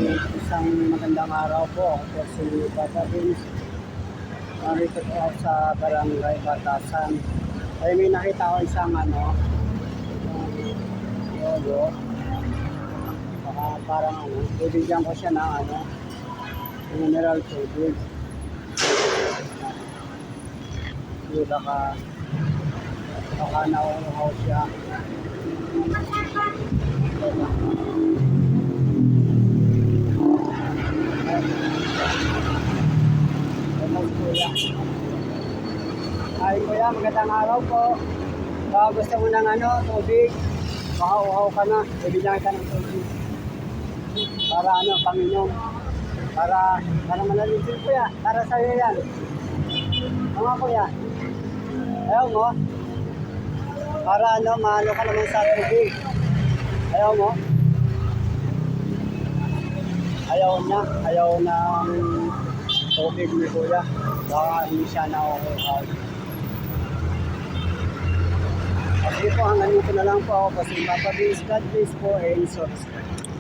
Isang magandang araw po. Ako po si Papa Vince. Narito po ako sa Barangay Batasan. Ay may nakita ko isang logo. Parang bibigyan ko siya ng mineral tubig. Baka nauuhaw siya. Ay kuya, magandang araw po. Baka gusto mo ng tubig, baka uhaw ka na, bibigyan ka ng tubig. Para panginom. Para manalisin kuya, para sa'yo yan. Mga kuya, ayaw mo? Para maano ka naman sa tubig. Ayaw mo? Ayaw ng tubig ni kuya. Baka hindi siya nauuhaw. Sige po, hanggang dito na lang po ako. Kasi Papa Vince, God bless po and subscribe.